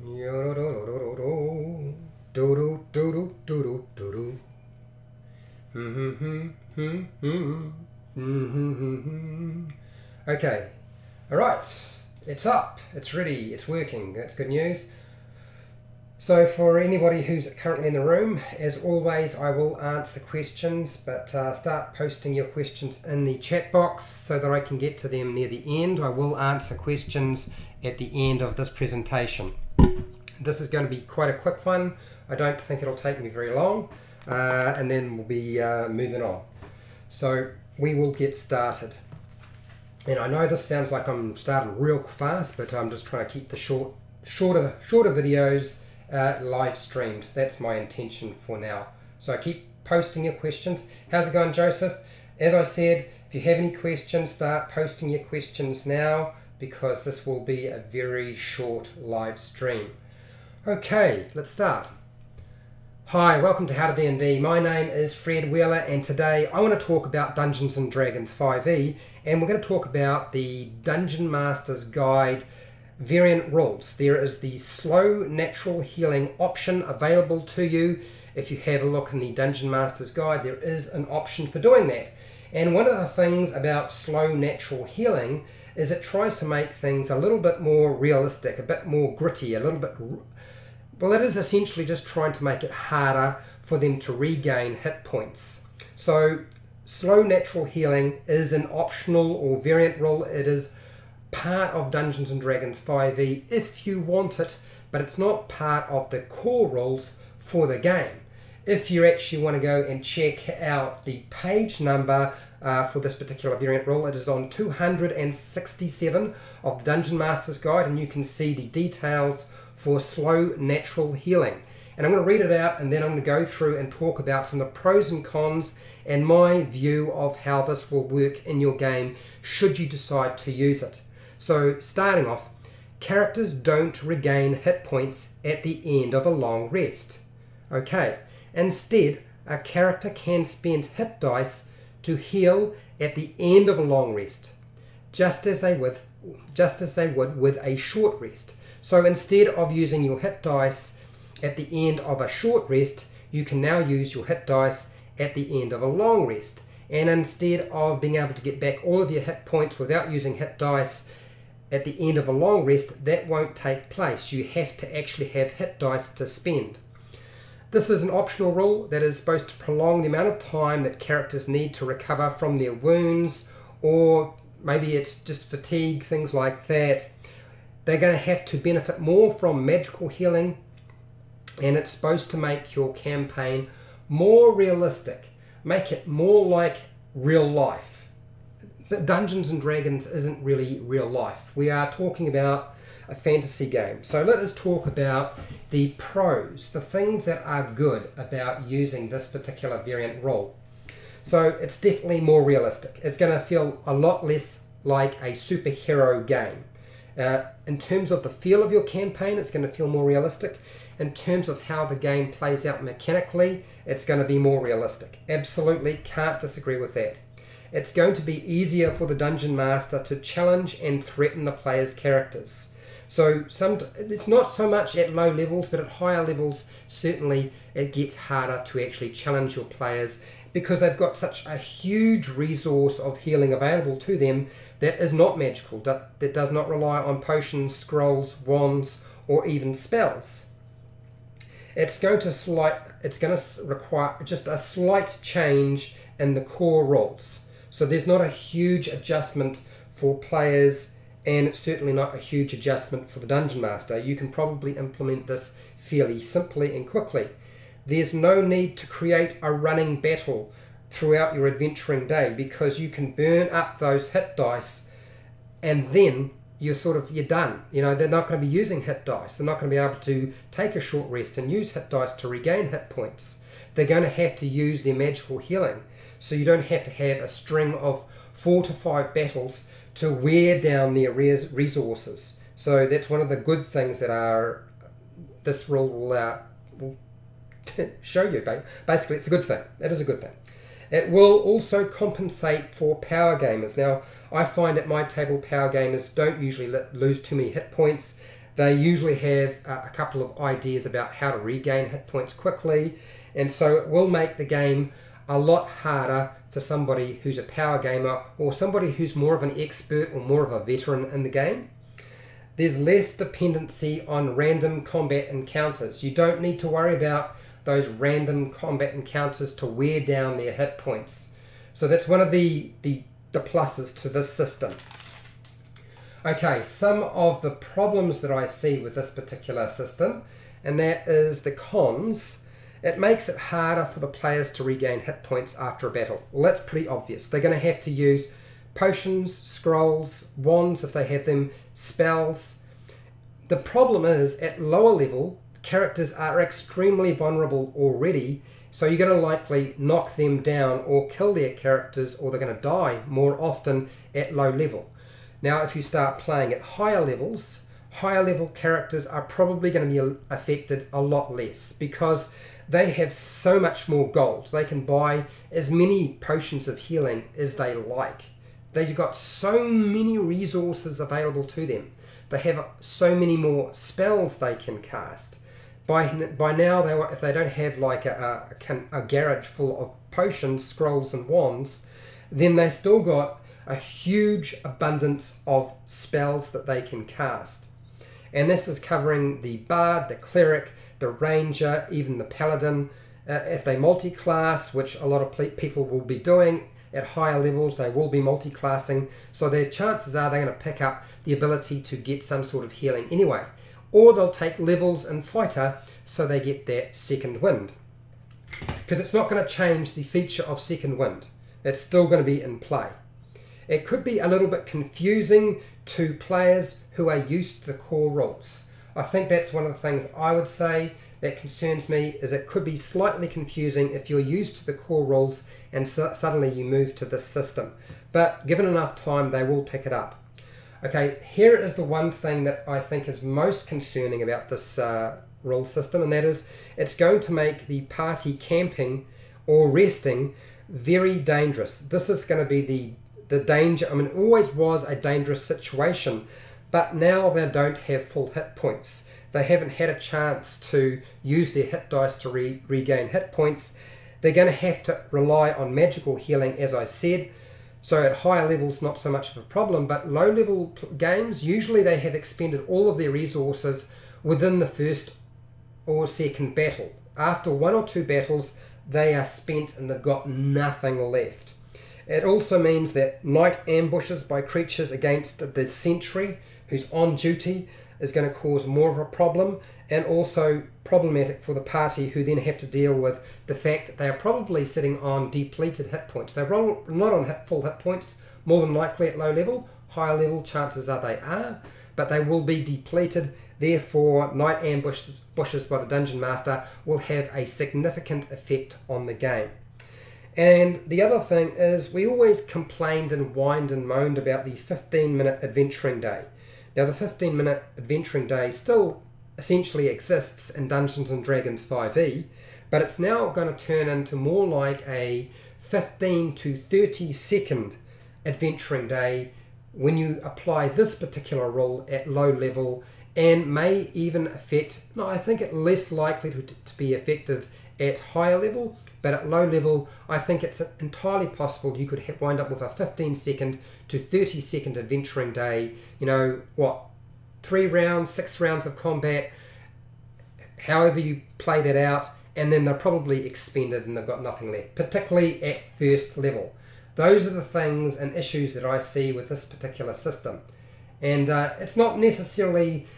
Okay, alright, it's up, it's ready, it's working, that's good news. So for anybody who's currently in the room, as always I will answer questions, but start posting your questions in the chat box so that I can get to them near the end. I will answer questions at the end of this presentation. This is going to be quite a quick one. I don't think it'll take me very long, and then we'll be moving on. So we will get started. And I know this sounds like I'm starting real fast, but I'm just trying to keep the shorter videos live streamed. That's my intention for now. So keep posting your questions. How's it going, Joseph? As I said, if you have any questions, start posting your questions now, because this will be a very short live stream. Okay, let's start. Hi, welcome to How to D&D. My name is Fred Wheeler, and today I want to talk about Dungeons & Dragons 5e, and we're going to talk about the Dungeon Master's Guide variant rules. There is the slow natural healing option available to you. If you have a look in the Dungeon Master's Guide, there is an option for doing that. And one of the things about slow natural healing is it tries to make things a little bit more realistic, a bit more gritty, a little bit... Well, it is essentially just trying to make it harder for them to regain hit points. So slow natural healing is an optional or variant rule. It is part of Dungeons & Dragons 5e if you want it, but it's not part of the core rules for the game. If you actually want to go and check out the page number for this particular variant rule, it is on 267 of the Dungeon Master's Guide, and you can see the details for slow natural healing. And I'm going to read it out, and then I'm going to go through and talk about some of the pros and cons and my view of how this will work in your game should you decide to use it. So starting off, characters don't regain hit points at the end of a long rest. Okay, instead a character can spend hit dice to heal at the end of a long rest, just as they would with a short rest. So instead of using your hit dice at the end of a short rest, you can now use your hit dice at the end of a long rest. And instead of being able to get back all of your hit points without using hit dice at the end of a long rest, that won't take place. You have to actually have hit dice to spend. This is an optional rule that is supposed to prolong the amount of time that characters need to recover from their wounds, or maybe it's just fatigue, things like that. They're going to have to benefit more from magical healing, and it's supposed to make your campaign more realistic, make it more like real life. But Dungeons & Dragons isn't really real life. We are talking about a fantasy game. So let us talk about the pros, the things that are good about using this particular variant rule. So it's definitely more realistic. It's going to feel a lot less like a superhero game. In terms of the feel of your campaign, it's going to feel more realistic. In terms of how the game plays out mechanically, it's going to be more realistic. Absolutely can't disagree with that. It's going to be easier for the Dungeon Master to challenge and threaten the player's characters. So it's not so much at low levels, but at higher levels, certainly it gets harder to actually challenge your players, because they've got such a huge resource of healing available to them that is not magical, that does not rely on potions, scrolls, wands, or even spells. It's going to require just a slight change in the core rules. So there's not a huge adjustment for players, and it's certainly not a huge adjustment for the Dungeon Master. You can probably implement this fairly simply and quickly. There's no need to create a running battle throughout your adventuring day, because you can burn up those hit dice and then you're done. You know, they're not going to be using hit dice. They're not going to be able to take a short rest and use hit dice to regain hit points. They're going to have to use their magical healing. So you don't have to have a string of 4 to 5 battles to wear down their resources. So that's one of the good things that this rule will show you. Basically, it's a good thing. It is a good thing. It will also compensate for power gamers. Now, I find at my table power gamers don't usually lose too many hit points. They usually have a couple of ideas about how to regain hit points quickly, and so it will make the game a lot harder for somebody who's a power gamer or somebody who's more of an expert or more of a veteran in the game. There's less dependency on random combat encounters. You don't need to worry about those random combat encounters to wear down their hit points. So that's one of the pluses to this system. Okay, some of the problems that I see with this particular system, and that is the cons. It makes it harder for the players to regain hit points after a battle. Well, that's pretty obvious. They're going to have to use potions, scrolls, wands if they have them, spells. The problem is, at lower level, characters are extremely vulnerable already, so you're going to likely knock them down or kill their characters, or they're going to die more often at low level. Now, if you start playing at higher levels, higher level characters are probably going to be affected a lot less because they have so much more gold. They can buy as many potions of healing as they like. They've got so many resources available to them. They have so many more spells they can cast. By now, if they don't have like a garage full of potions, scrolls and wands, then they still got a huge abundance of spells that they can cast. And this is covering the bard, the cleric, the ranger, even the paladin. If they multi-class, which a lot of people will be doing at higher levels, they will be multi-classing, so their chances are they're going to pick up the ability to get some sort of healing anyway. Or they'll take levels in fighter so they get that second wind. Because it's not going to change the feature of second wind. It's still going to be in play. It could be a little bit confusing to players who are used to the core rules. I think that's one of the things I would say that concerns me, is it could be slightly confusing if you're used to the core rules and suddenly you move to this system. But given enough time, they will pick it up. Okay, here is the one thing that I think is most concerning about this rule system, and that is it's going to make the party camping or resting very dangerous. This is going to be the danger. I mean, it always was a dangerous situation, but now they don't have full hit points. They haven't had a chance to use their hit dice to regain hit points. They're going to have to rely on magical healing, as I said. So at higher levels, not so much of a problem, but low level games, usually they have expended all of their resources within the first or second battle. After one or two battles, they are spent and they've got nothing left. It also means that night ambushes by creatures against the sentry who's on duty is going to cause more of a problem, and also problematic for the party, who then have to deal with the fact that they are probably sitting on depleted hit points. They're not on full hit points, more than likely at low level. Higher level, chances are they are, but they will be depleted. Therefore, night ambushes by the Dungeon Master will have a significant effect on the game. And the other thing is, we always complained and whined and moaned about the 15-minute adventuring day. Now, the 15-minute adventuring day still essentially exists in Dungeons & Dragons 5e, but it's now going to turn into more like a 15 to 30 second adventuring day when you apply this particular rule at low level, and may even affect, no, I think it's less likely to be effective at higher level, but at low level, I think it's entirely possible you could wind up with a 15-second to 30-second adventuring day. You know, what, 3 rounds, 6 rounds of combat, however you play that out, and then they're probably expended and they've got nothing left, particularly at first level. Those are the things and issues that I see with this particular system. And it's not necessarily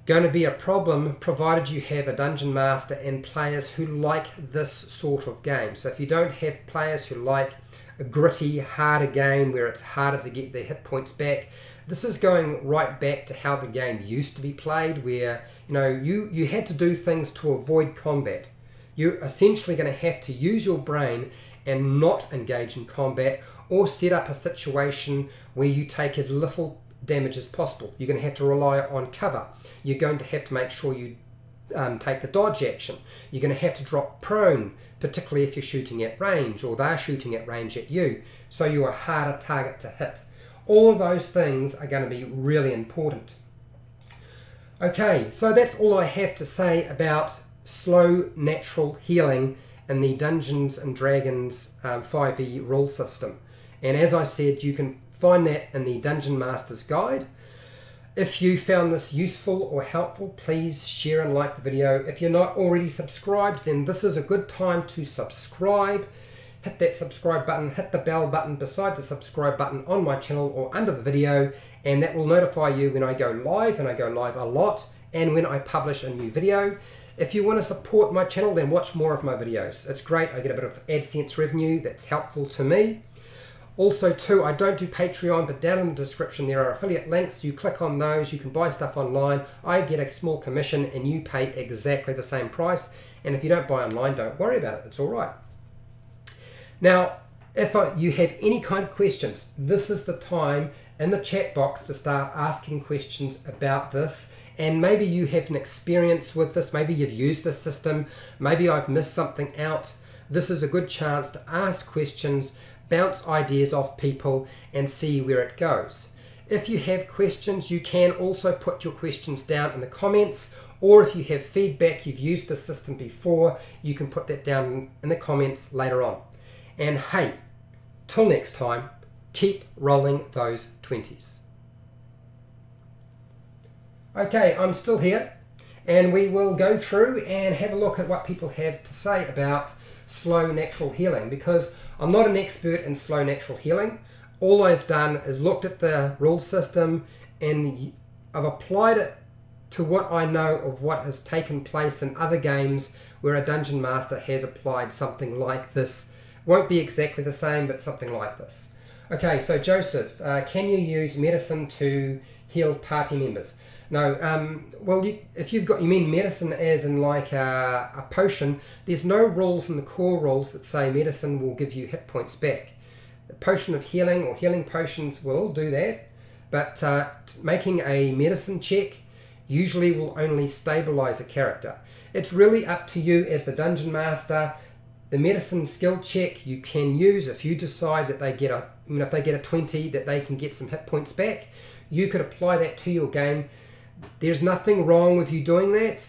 going to be a problem provided you have a Dungeon Master and players who like this sort of game. So if you don't have players who like a gritty, harder game where it's harder to get their hit points back, this is going right back to how the game used to be played, where you had to do things to avoid combat. You're essentially going to have to use your brain and not engage in combat, or set up a situation where you take as little damage as possible. You're going to have to rely on cover. You're going to have to make sure you take the dodge action. You're going to have to drop prone, particularly if you're shooting at range or they're shooting at range at you, so you're a harder target to hit. All of those things are going to be really important. Okay, so that's all I have to say about slow natural healing in the Dungeons and Dragons 5e rule system. And as I said, you can find that in the Dungeon Master's Guide. If you found this useful or helpful, please share and like the video. If you're not already subscribed, then this is a good time to subscribe. Hit that subscribe button, hit the bell button beside the subscribe button on my channel or under the video, and that will notify you when I go live, and I go live a lot, and when I publish a new video. If you want to support my channel, then watch more of my videos. It's great, I get a bit of AdSense revenue that's helpful to me. Also too, I don't do Patreon, but down in the description there are affiliate links. You click on those, you can buy stuff online. I get a small commission and you pay exactly the same price. And if you don't buy online, don't worry about it, it's all right. Now, if you have any kind of questions, this is the time in the chat box to start asking questions about this. And maybe you have an experience with this, maybe you've used this system, maybe I've missed something out. This is a good chance to ask questions, bounce ideas off people and see where it goes. If you have questions, you can also put your questions down in the comments, or if you have feedback, you've used the system before, you can put that down in the comments later on. And hey, till next time, keep rolling those 20s. Okay, I'm still here, and we will go through and have a look at what people have to say about slow natural healing, because I'm not an expert in slow natural healing. All I've done is looked at the rule system and I've applied it to what I know of what has taken place in other games where a dungeon master has applied something like this. Won't be exactly the same, but something like this. Okay, so Joseph, can you use medicine to heal party members? No, well, if you've got, you mean medicine as in like a potion, there's no rules in the core rules that say medicine will give you hit points back. The potion of healing or healing potions will do that, but making a medicine check usually will only stabilize a character. It's really up to you as the dungeon master. The medicine skill check you can use if you decide that they get if they get a 20, that they can get some hit points back. You could apply that to your game. There's nothing wrong with you doing that.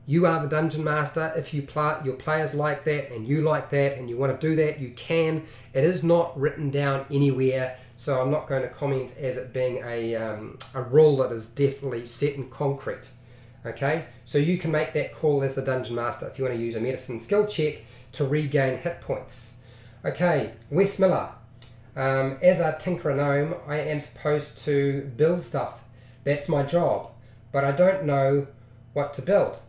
You are the dungeon master. If your players like that and you like that and you want to do that, you can. It is not written down anywhere, so I'm not going to comment as it being a rule that is definitely set in concrete. Okay, so you can make that call as the dungeon master if you want to use a medicine skill check to regain hit points. Okay, Wes Miller. As a tinkerer gnome, I am supposed to build stuff. That's my job. But I don't know what to build.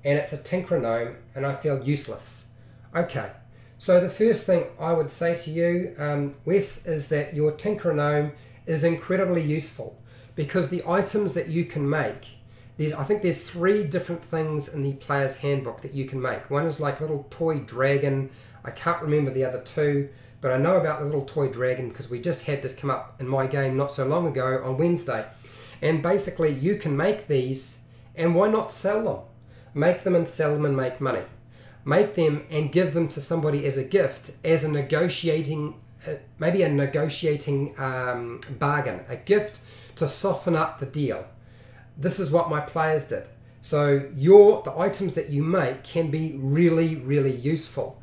And it's a tinkerer gnome and I feel useless. Okay, so the first thing I would say to you, Wes, is that your tinkerer gnome is incredibly useful because the items that you can make, I think there's 3 different things in the player's handbook that you can make. One is like a little toy dragon. I can't remember the other 2, but I know about the little toy dragon because we just had this come up in my game not so long ago on Wednesday. And basically you can make these, and why not sell them? Make them and sell them and make money. Make them and give them to somebody as a gift, as a negotiating, maybe a negotiating bargain, a gift to soften up the deal. This is what my players did. So the items that you make can be really, really useful.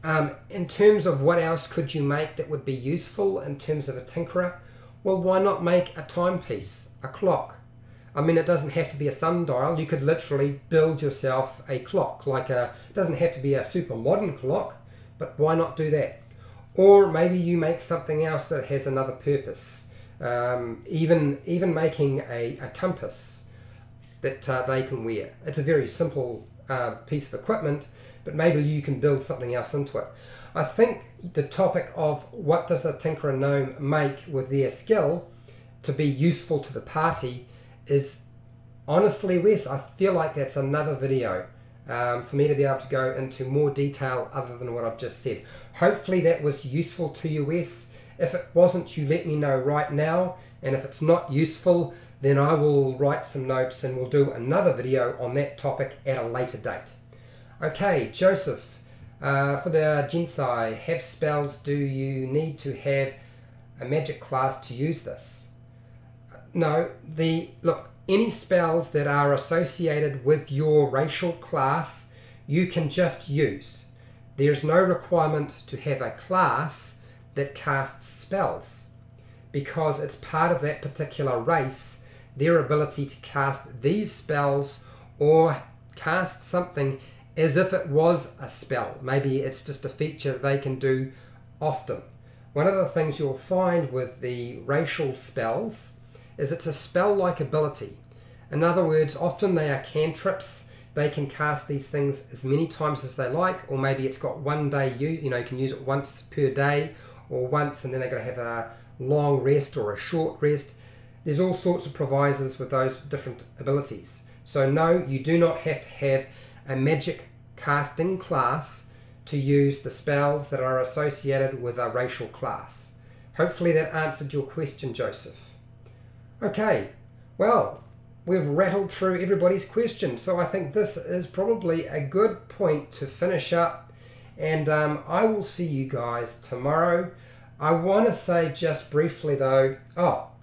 In terms of what else could you make that would be useful in terms of a tinkerer? Well, why not make a timepiece, a clock? I mean, it doesn't have to be a sundial. You could literally build yourself a clock. It doesn't have to be a super modern clock, but why not do that? Or maybe you make something else that has another purpose. Even making a compass that they can wear. It's a very simple piece of equipment, but maybe you can build something else into it. I think the topic of what does the tinkerer gnome make with their skill to be useful to the party is, honestly, Wes, I feel like that's another video for me to be able to go into more detail other than what I've just said. Hopefully that was useful to you, Wes. If it wasn't, you let me know right now, and if it's not useful, then I will write some notes and we'll do another video on that topic at a later date. Okay, Joseph. For the Jinsai, have spells, do you need to have a magic class to use this? No, look, any spells that are associated with your racial class, you can just use. There's no requirement to have a class that casts spells, because it's part of that particular race, their ability to cast these spells or cast something as if it was a spell. Maybe it's just a feature they can do often. One of the things you'll find with the racial spells is it's a spell-like ability. In other words, often they are cantrips. They can cast these things as many times as they like, or maybe it's got one day, you can use it once per day, or once and then they're going to have a long rest or a short rest. There's all sorts of provisos with those different abilities. So no, you do not have to have a magic casting class to use the spells that are associated with a racial class. Hopefully that answered your question, Joseph. Okay, well, we've rattled through everybody's questions, so I think this is probably a good point to finish up, and I will see you guys tomorrow. I want to say just briefly though,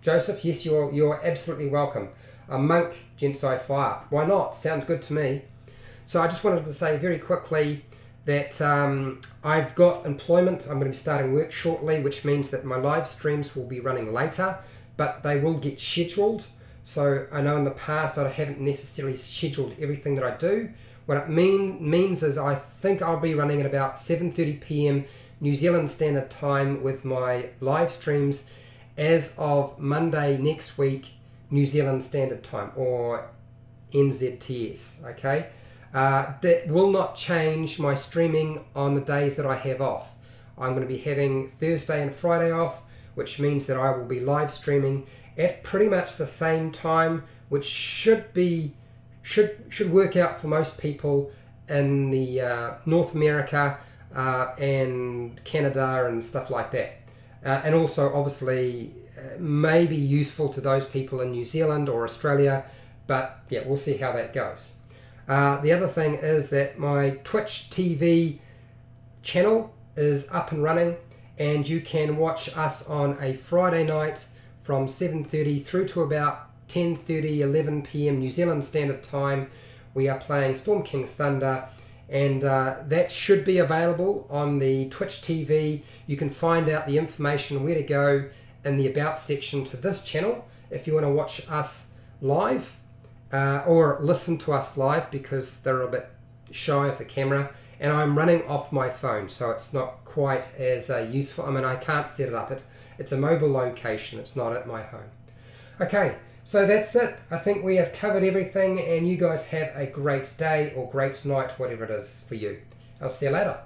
Joseph, yes, you're absolutely welcome. A monk, Gensai Fire. Why not? Sounds good to me. So I just wanted to say very quickly that I've got employment. I'm going to be starting work shortly, which means that my live streams will be running later, but they will get scheduled. So I know in the past I haven't necessarily scheduled everything that I do. What it means is I think I'll be running at about 7:30 p.m. New Zealand Standard Time with my live streams as of Monday next week, New Zealand Standard Time, or NZST, okay? That will not change my streaming on the days that I have off. I'm going to be having Thursday and Friday off, which means that I will be live streaming at pretty much the same time, which should work out for most people in the North America and Canada and stuff like that. And also obviously may be useful to those people in New Zealand or Australia, but yeah, we'll see how that goes. The other thing is that my Twitch TV channel is up and running, and you can watch us on a Friday night from 7:30 through to about 10:30, 11 p.m. New Zealand Standard Time. We are playing Storm King's Thunder, and that should be available on the Twitch TV. You can find out the information where to go in the About section to this channel if you want to watch us live, or listen to us live, because they're a bit shy of the camera, and I'm running off my phone, so it's not quite as useful. I mean, I can't set it up. It's a mobile location. It's not at my home. Okay, so that's it. I think we have covered everything, and you guys have a great day or great night, whatever it is for you. I'll see you later.